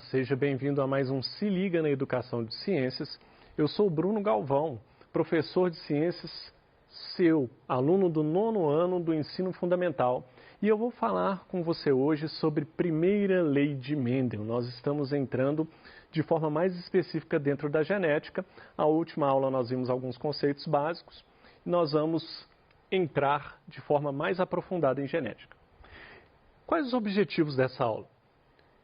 seja bem-vindo a mais um Se Liga na Educação de Ciências. Eu sou o Bruno Galvão, professor de ciências seu, aluno do 9º ano do ensino fundamental. E eu vou falar com você hoje sobre primeira lei de Mendel. Nós estamos entrando de forma mais específica dentro da genética. A última aula nós vimos alguns conceitos básicos. Nós vamos entrar de forma mais aprofundada em genética. Quais os objetivos dessa aula?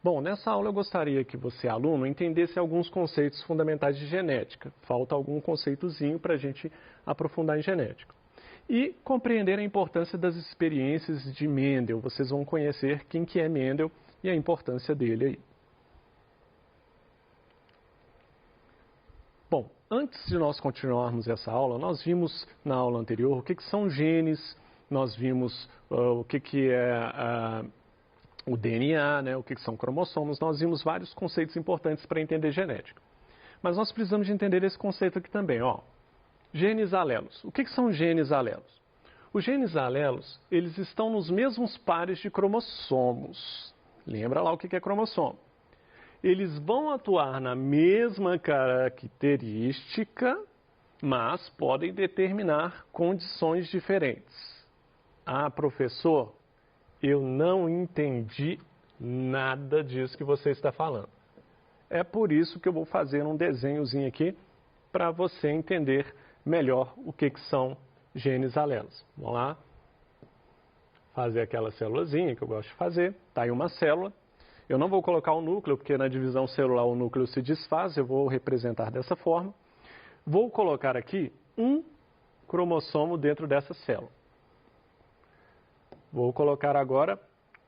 Bom, nessa aula eu gostaria que você, aluno, entendesse alguns conceitos fundamentais de genética. Falta algum conceitozinho para a gente aprofundar em genética. E compreender a importância das experiências de Mendel. Vocês vão conhecer quem que é Mendel e a importância dele aí. Bom, antes de nós continuarmos essa aula, nós vimos na aula anterior o que são genes, nós vimos o que é o DNA, né, o que são cromossomos, nós vimos vários conceitos importantes para entender genética. Mas nós precisamos de entender esse conceito aqui também, ó. Genes alelos. O que são genes alelos? Os genes alelos, eles estão nos mesmos pares de cromossomos. Lembra lá o que é cromossomo? Eles vão atuar na mesma característica, mas podem determinar condições diferentes. Ah, professor, eu não entendi nada disso que você está falando. É por isso que eu vou fazer um desenhozinho aqui para você entender melhor o que são genes alelos. Vamos lá. Fazer aquela célulazinha que eu gosto de fazer. Está aí uma célula. Eu não vou colocar o núcleo, porque na divisão celular o núcleo se desfaz. Eu vou representar dessa forma. Vou colocar aqui um cromossomo dentro dessa célula. Vou colocar agora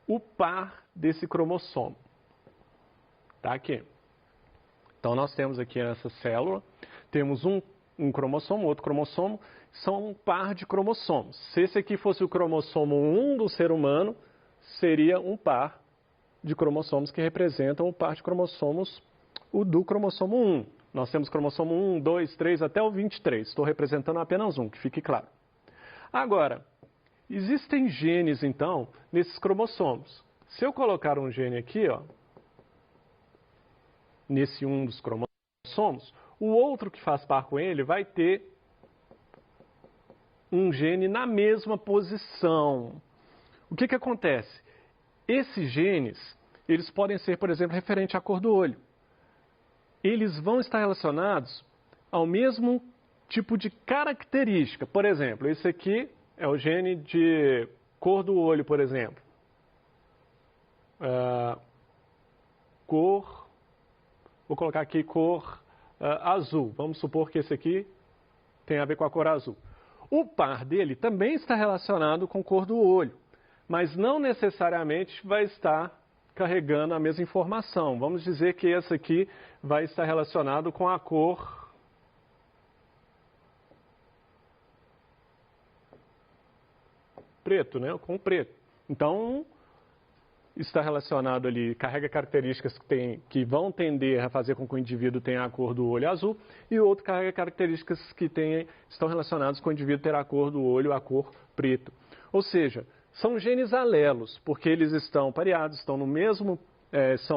o par desse cromossomo. Está aqui. Então, nós temos aqui nessa célula, temos um cromossomo, outro cromossomo, são um par de cromossomos. Se esse aqui fosse o cromossomo 1 do ser humano, seria um par de cromossomos que representam o par de cromossomos do cromossomo 1. Nós temos cromossomo 1, 2, 3, até o 23. Estou representando apenas um, que fique claro. Agora, existem genes, então, nesses cromossomos. Se eu colocar um gene aqui, ó, nesse um dos cromossomos, o outro que faz par com ele vai ter um gene na mesma posição. O que acontece? Esses genes, eles podem ser, por exemplo, referente à cor do olho. Eles vão estar relacionados ao mesmo tipo de característica. Por exemplo, esse aqui é o gene de cor do olho, por exemplo. Vou colocar aqui cor azul. Vamos supor que esse aqui tem a ver com a cor azul. O par dele também está relacionado com a cor do olho, mas não necessariamente vai estar carregando a mesma informação. Vamos dizer que esse aqui vai estar relacionado com a cor preto, né? Com o preto. Então, está relacionado ali, carrega características que vão tender a fazer com que o indivíduo tenha a cor do olho azul, e o outro carrega características que estão relacionadas com o indivíduo ter a cor do olho, a cor preto. Ou seja, são genes alelos, porque eles estão pareados, estão no mesmo,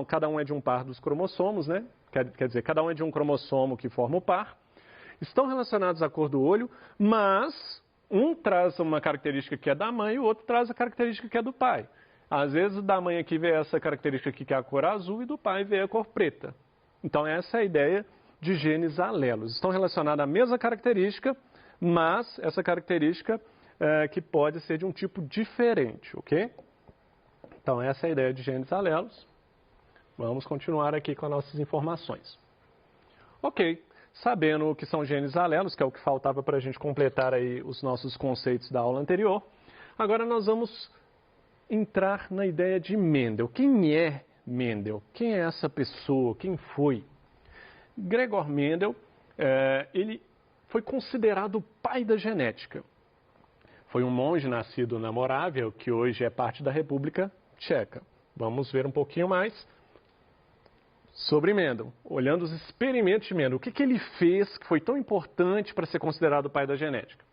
cada um é de um par dos cromossomos, né? Quer dizer, cada um é de um cromossomo que forma o par, estão relacionados à cor do olho, mas um traz uma característica que é da mãe e o outro traz a característica que é do pai. Às vezes, da mãe aqui vê essa característica aqui que é a cor azul e do pai vê a cor preta. Então, essa é a ideia de genes alelos. Estão relacionados à mesma característica, mas essa característica que pode ser de um tipo diferente, ok? Então, essa é a ideia de genes alelos. Vamos continuar aqui com as nossas informações. Ok, sabendo o que são genes alelos, que é o que faltava para a gente completar aí os nossos conceitos da aula anterior, agora nós vamos entrar na ideia de Mendel. Quem é Mendel? Quem é essa pessoa? Quem foi? Gregor Mendel, ele foi considerado o pai da genética. Foi um monge nascido na Morávia, que hoje é parte da República Tcheca. Vamos ver um pouquinho mais sobre Mendel, olhando os experimentos de Mendel. O que ele fez que foi tão importante para ser considerado o pai da genética?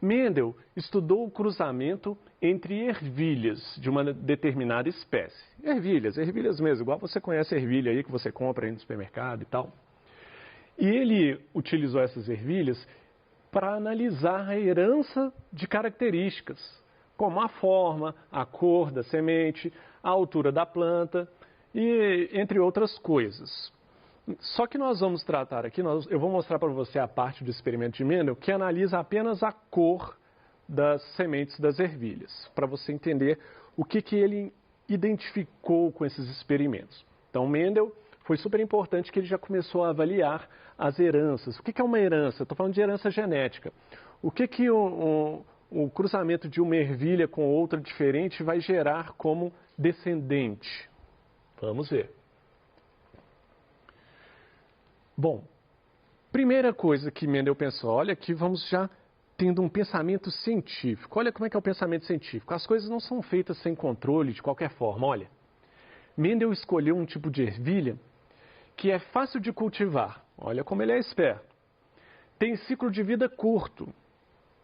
Mendel estudou o cruzamento entre ervilhas de uma determinada espécie. Ervilhas mesmo, igual você conhece a ervilha aí que você compra aí no supermercado e tal. E ele utilizou essas ervilhas para analisar a herança de características, como a forma, a cor da semente, a altura da planta e entre outras coisas. Só que nós vamos tratar aqui, eu vou mostrar para você a parte do experimento de Mendel que analisa apenas a cor das sementes das ervilhas, para você entender o que ele identificou com esses experimentos. Então, Mendel foi super importante que ele já começou a avaliar as heranças. O que é uma herança? Estou falando de herança genética. O que o cruzamento de uma ervilha com outra diferente vai gerar como descendente? Vamos ver. Bom, primeira coisa que Mendel pensou, olha aqui vamos já tendo um pensamento científico. Olha como é que é o pensamento científico. As coisas não são feitas sem controle de qualquer forma, olha. Mendel escolheu um tipo de ervilha que é fácil de cultivar. Olha como ele é esperto. Tem ciclo de vida curto.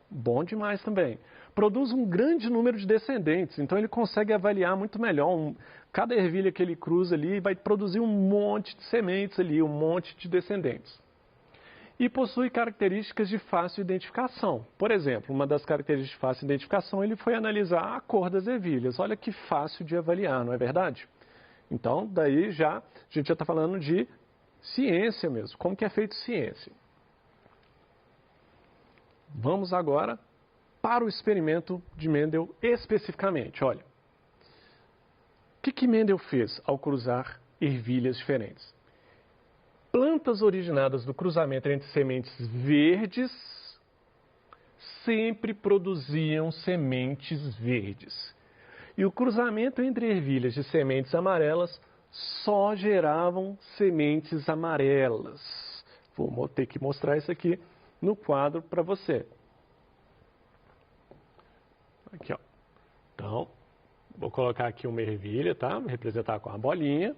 Bom demais também. Produz um grande número de descendentes, então ele consegue avaliar muito melhor. Cada ervilha que ele cruza ali vai produzir um monte de sementes ali, um monte de descendentes. E possui características de fácil identificação. Por exemplo, uma das características de fácil identificação, ele foi analisar a cor das ervilhas. Olha que fácil de avaliar, não é verdade? Então, daí a gente já está falando de ciência mesmo. Como que é feito ciência? Vamos agora para o experimento de Mendel especificamente. Olha, o que Mendel fez ao cruzar ervilhas diferentes? Plantas originadas do cruzamento entre sementes verdes sempre produziam sementes verdes. E o cruzamento entre ervilhas de sementes amarelas só geravam sementes amarelas. Vou ter que mostrar isso aqui no quadro para você. Aqui, ó. Então, vou colocar aqui uma ervilha, tá? Vou representar com a bolinha.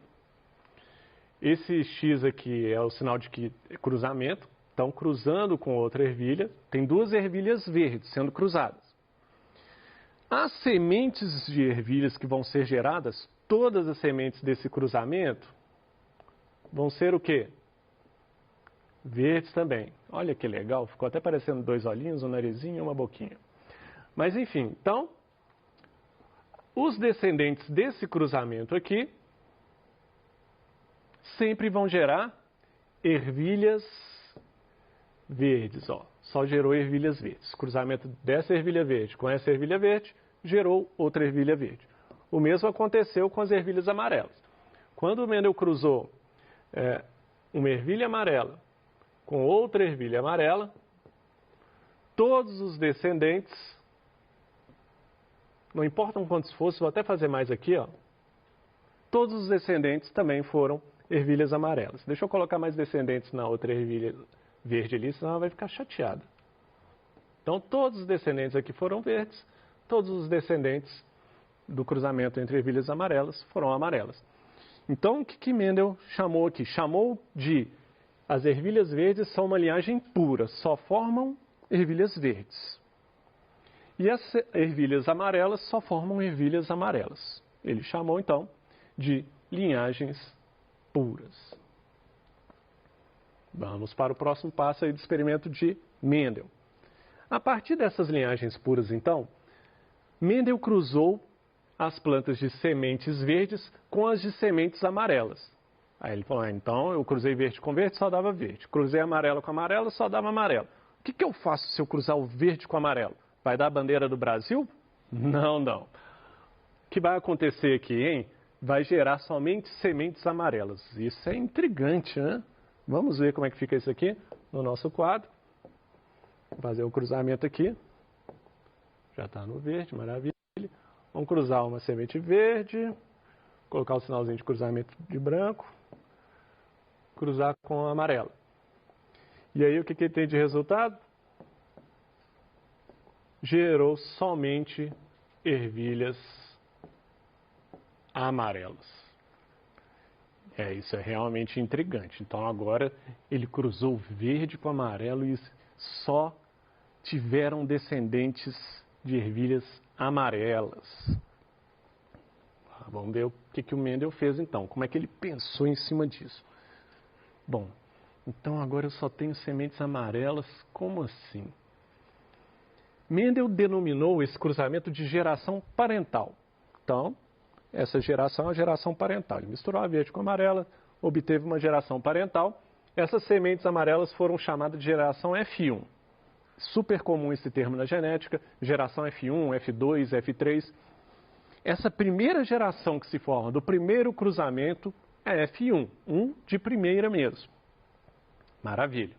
Esse X aqui é o sinal de que é cruzamento. Então, cruzando com outra ervilha, tem duas ervilhas verdes sendo cruzadas. As sementes de ervilhas que vão ser geradas, todas as sementes desse cruzamento, vão ser o quê? Verdes também. Olha que legal, ficou até parecendo dois olhinhos, um narizinho e uma boquinha. Mas enfim, então, os descendentes desse cruzamento aqui sempre vão gerar ervilhas verdes, ó. Só gerou ervilhas verdes. Cruzamento dessa ervilha verde com essa ervilha verde gerou outra ervilha verde. O mesmo aconteceu com as ervilhas amarelas. Quando o Mendel cruzou uma ervilha amarela com outra ervilha amarela, todos os descendentes, não importam quantos fossem, vou até fazer mais aqui, ó. Todos os descendentes também foram ervilhas amarelas. Deixa eu colocar mais descendentes na outra ervilha verde ali, senão ela vai ficar chateada. Então, todos os descendentes aqui foram verdes, todos os descendentes do cruzamento entre ervilhas amarelas foram amarelas. Então, o que Mendel chamou aqui? Chamou de as ervilhas verdes são uma linhagem pura, só formam ervilhas verdes. E as ervilhas amarelas só formam ervilhas amarelas. Ele chamou, então, de linhagens puras. Vamos para o próximo passo aí do experimento de Mendel. A partir dessas linhagens puras, então, Mendel cruzou as plantas de sementes verdes com as de sementes amarelas. Aí ele falou, então eu cruzei verde com verde, só dava verde. Cruzei amarelo com amarelo, só dava amarelo. O que eu faço se eu cruzar o verde com o amarelo? Vai dar a bandeira do Brasil? Não, não. O que vai acontecer aqui, hein? Vai gerar somente sementes amarelas. Isso é intrigante, né? Vamos ver como é que fica isso aqui no nosso quadro. Vou fazer o cruzamento aqui. Já está no verde, maravilha. Vamos cruzar uma semente verde, colocar o sinalzinho de cruzamento de branco, cruzar com amarelo. E aí o que ele tem de resultado? Gerou somente ervilhas amarelas. Isso é realmente intrigante. Então agora ele cruzou verde com amarelo e só tiveram descendentes de ervilhas amarelas. Vamos ver o que o Mendel fez então, como é que ele pensou em cima disso. Bom, então agora eu só tenho sementes amarelas, como assim? Mendel denominou esse cruzamento de geração parental. Então, essa geração é a geração parental. Ele misturou a verde com a amarela, obteve uma geração parental. Essas sementes amarelas foram chamadas de geração F1. Super comum esse termo na genética, geração F1, F2, F3. Essa primeira geração que se forma do primeiro cruzamento é F1, um de primeira mesmo. Maravilha.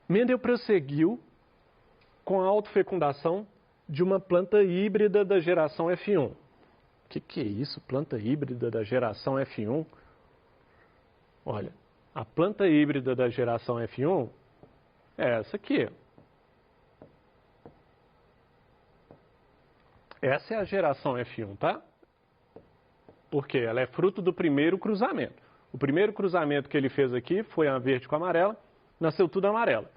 Mendel prosseguiu com a autofecundação de uma planta híbrida da geração F1. O que é isso, planta híbrida da geração F1? Olha, a planta híbrida da geração F1 é essa aqui. Essa é a geração F1, tá? Porque ela é fruto do primeiro cruzamento. O primeiro cruzamento que ele fez aqui foi a verde com a amarela, nasceu tudo amarela.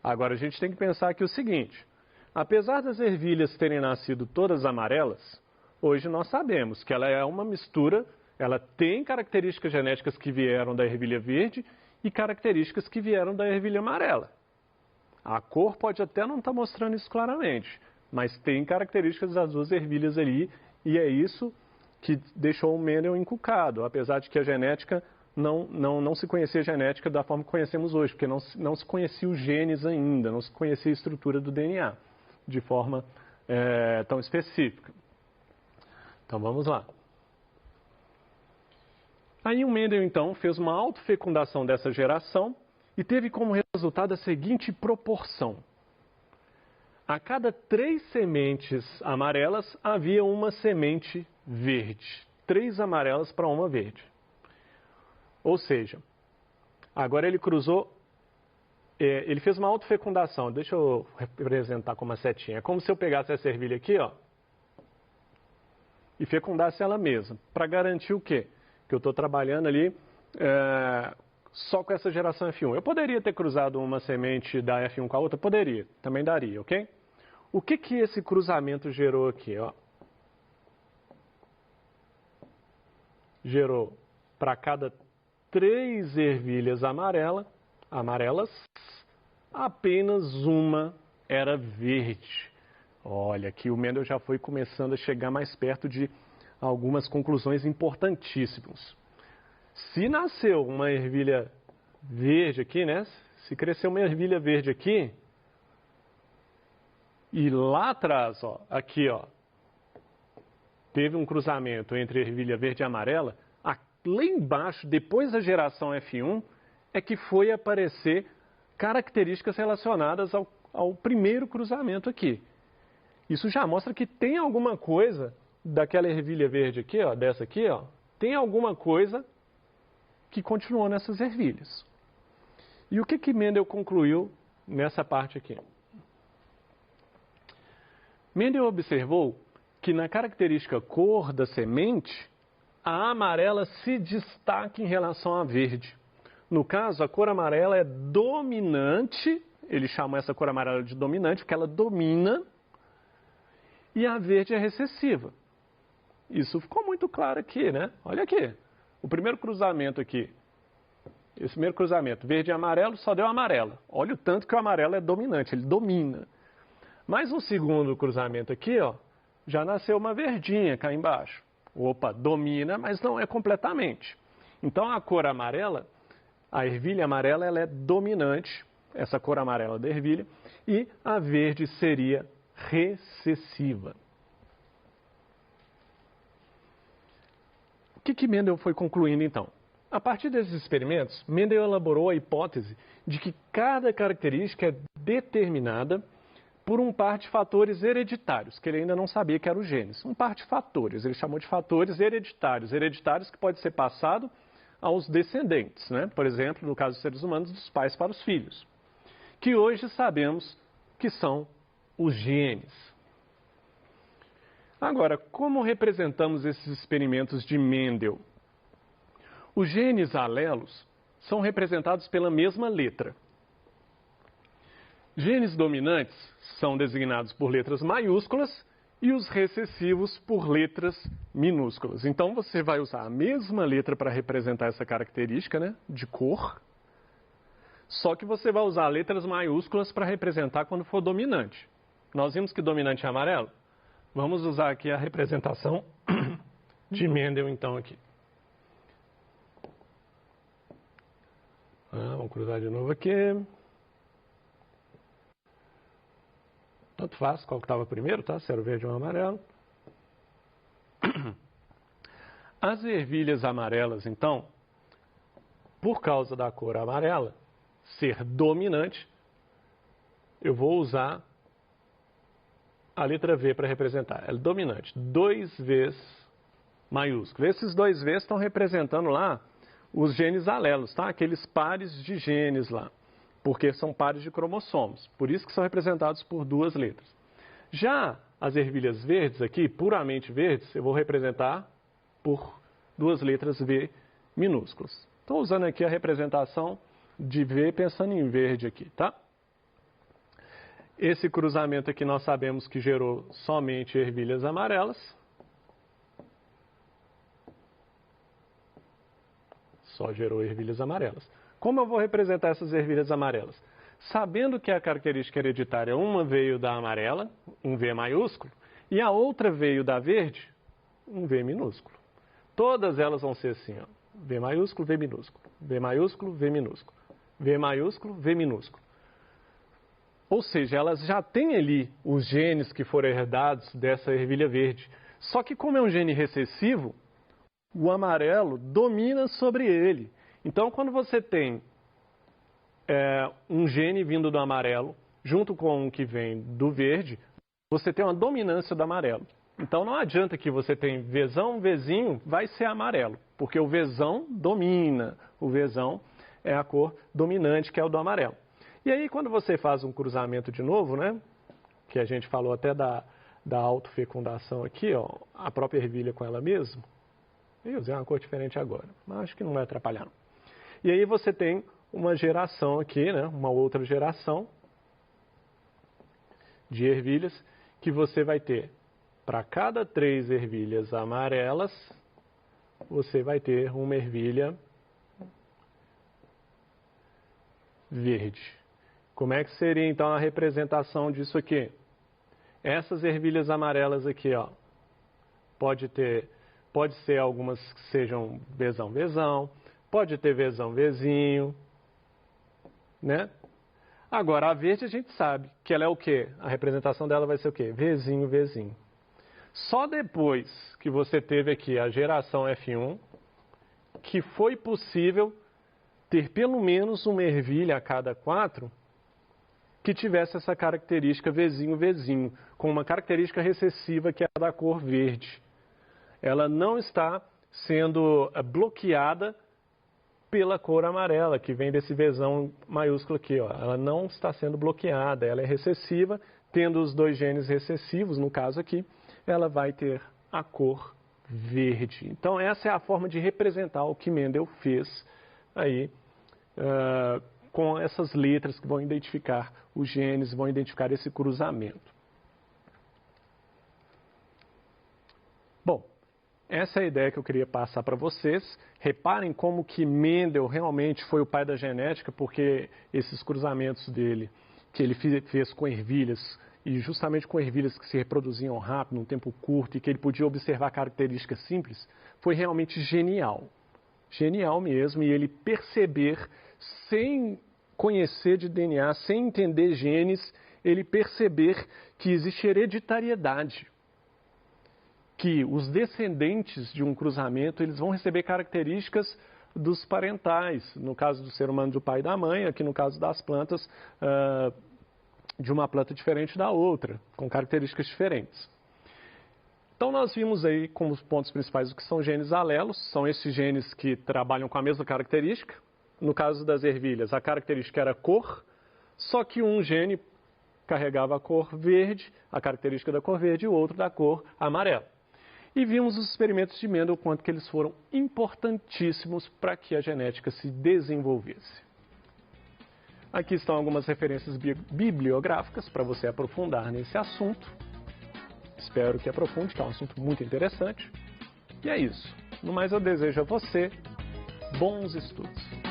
Agora a gente tem que pensar aqui o seguinte, apesar das ervilhas terem nascido todas amarelas, hoje nós sabemos que ela é uma mistura, ela tem características genéticas que vieram da ervilha verde e características que vieram da ervilha amarela. A cor pode até não estar mostrando isso claramente, mas tem características das duas ervilhas ali e é isso que deixou o Mendel encucado, apesar de que a genética não se conhecia a genética da forma que conhecemos hoje, porque não se conhecia os genes ainda, não se conhecia a estrutura do DNA de forma tão específica. Então vamos lá. Aí o Mendel então fez uma autofecundação dessa geração e teve como resultado a seguinte proporção. A cada 3 sementes amarelas havia uma semente verde. 3 amarelas para uma verde. Ou seja, agora ele cruzou, ele fez uma autofecundação. Deixa eu representar com uma setinha. É como se eu pegasse essa ervilha aqui, ó, e fecundasse ela mesma. Para garantir o quê? Que eu estou trabalhando ali só com essa geração F1. Eu poderia ter cruzado uma semente da F1 com a outra? Poderia, também daria, ok? O que esse cruzamento gerou aqui? Ó? Gerou para cada 3 ervilhas amarelas, apenas uma era verde. Olha, aqui o Mendel já foi começando a chegar mais perto de algumas conclusões importantíssimas. Se nasceu uma ervilha verde aqui, né? Se cresceu uma ervilha verde aqui, e lá atrás, ó, aqui, ó, teve um cruzamento entre ervilha verde e amarela, lá embaixo, depois da geração F1, é que foi aparecer características relacionadas ao primeiro cruzamento aqui. Isso já mostra que tem alguma coisa daquela ervilha verde aqui, ó, dessa aqui, ó, tem alguma coisa que continuou nessas ervilhas. E o que Mendel concluiu nessa parte aqui? Mendel observou que na característica cor da semente, a amarela se destaca em relação à verde. No caso, a cor amarela é dominante, ele chama essa cor amarela de dominante, porque ela domina, e a verde é recessiva. Isso ficou muito claro aqui, né? Olha aqui, o primeiro cruzamento aqui, esse primeiro cruzamento, verde e amarelo, só deu amarela. Olha o tanto que o amarelo é dominante, ele domina. Mas no segundo cruzamento aqui, ó, já nasceu uma verdinha cá embaixo. Opa, domina, mas não é completamente. Então a cor amarela, a ervilha amarela, ela é dominante, essa cor amarela da ervilha, e a verde seria recessiva. O que Mendel foi concluindo então? A partir desses experimentos, Mendel elaborou a hipótese de que cada característica é determinada por um par de fatores hereditários, que ele ainda não sabia que eram os genes. Um par de fatores, ele chamou de fatores hereditários. Hereditários que pode ser passado aos descendentes, né? Por exemplo, no caso dos seres humanos, dos pais para os filhos. Que hoje sabemos que são os genes. Agora, como representamos esses experimentos de Mendel? Os genes alelos são representados pela mesma letra. Genes dominantes são designados por letras maiúsculas e os recessivos por letras minúsculas. Então você vai usar a mesma letra para representar essa característica, né, de cor, só que você vai usar letras maiúsculas para representar quando for dominante. Nós vimos que dominante é amarelo? Vamos usar aqui a representação de Mendel, então, aqui. Vamos cruzar de novo aqui. Tanto faz qual que estava primeiro, tá? Se era o verde ou o amarelo. As ervilhas amarelas, então, por causa da cor amarela ser dominante, eu vou usar a letra V para representar. Ela é dominante. 2 Vs maiúsculo. Esses 2 Vs estão representando lá os genes alelos, tá? Aqueles pares de genes lá, porque são pares de cromossomos. Por isso que são representados por 2 letras. Já as ervilhas verdes aqui, puramente verdes, eu vou representar por 2 letras V minúsculas. Estou usando aqui a representação de V pensando em verde aqui, tá? Esse cruzamento aqui nós sabemos que gerou somente ervilhas amarelas. Só gerou ervilhas amarelas. Como eu vou representar essas ervilhas amarelas? Sabendo que a característica hereditária, uma veio da amarela, um V maiúsculo, e a outra veio da verde, um V minúsculo. Todas elas vão ser assim, ó, V maiúsculo, V minúsculo, V maiúsculo, V minúsculo, V maiúsculo, V minúsculo. Ou seja, elas já têm ali os genes que foram herdados dessa ervilha verde. Só que como é um gene recessivo, o amarelo domina sobre ele. Então, quando você tem um gene vindo do amarelo, junto com um que vem do verde, você tem uma dominância do amarelo. Então, não adianta que você tem Vzão, Vzinho, vai ser amarelo, porque o Vzão domina, o Vzão é a cor dominante, que é o do amarelo. E aí, quando você faz um cruzamento de novo, né, que a gente falou até da autofecundação aqui, ó, a própria ervilha com ela mesma, eu usei uma cor diferente agora, mas acho que não vai atrapalhar não. E aí você tem uma geração aqui, né, uma outra geração de ervilhas que você vai ter, para cada 3 ervilhas amarelas, você vai ter uma ervilha verde. Como é que seria então a representação disso aqui? Essas ervilhas amarelas aqui, ó, pode ser algumas que sejam Vzão, Vzão, pode ter Vzão, Vzinho, né? Agora, a verde a gente sabe que ela é o quê? A representação dela vai ser o quê? Vzinho, Vzinho. Só depois que você teve aqui a geração F1, que foi possível ter pelo menos uma ervilha a cada 4 que tivesse essa característica Vzinho, Vzinho, com uma característica recessiva que é a da cor verde. Ela não está sendo bloqueada pela cor amarela, que vem desse Vzão maiúsculo aqui, ó. Ela não está sendo bloqueada, ela é recessiva, tendo os 2 genes recessivos, no caso aqui, ela vai ter a cor verde. Então essa é a forma de representar o que Mendel fez aí, com essas letras que vão identificar os genes, vão identificar esse cruzamento. Bom, essa é a ideia que eu queria passar para vocês. Reparem como que Mendel realmente foi o pai da genética, porque esses cruzamentos dele, que ele fez com ervilhas, e justamente com ervilhas que se reproduziam rápido, num tempo curto, e que ele podia observar características simples, foi realmente genial. Genial mesmo, e ele perceber, sem conhecer de DNA, sem entender genes, ele perceber que existe hereditariedade, que os descendentes de um cruzamento, eles vão receber características dos parentais, no caso do ser humano do pai e da mãe, aqui no caso das plantas, de uma planta diferente da outra, com características diferentes. Então nós vimos aí como os pontos principais o que são genes alelos, são esses genes que trabalham com a mesma característica. No caso das ervilhas, a característica era cor, só que um gene carregava a cor verde, a característica da cor verde, e o outro da cor amarela. E vimos os experimentos de Mendel, quanto que eles foram importantíssimos para que a genética se desenvolvesse. Aqui estão algumas referências bibliográficas para você aprofundar nesse assunto. Espero que aprofunde, que é um assunto muito interessante. E é isso. No mais, eu desejo a você bons estudos.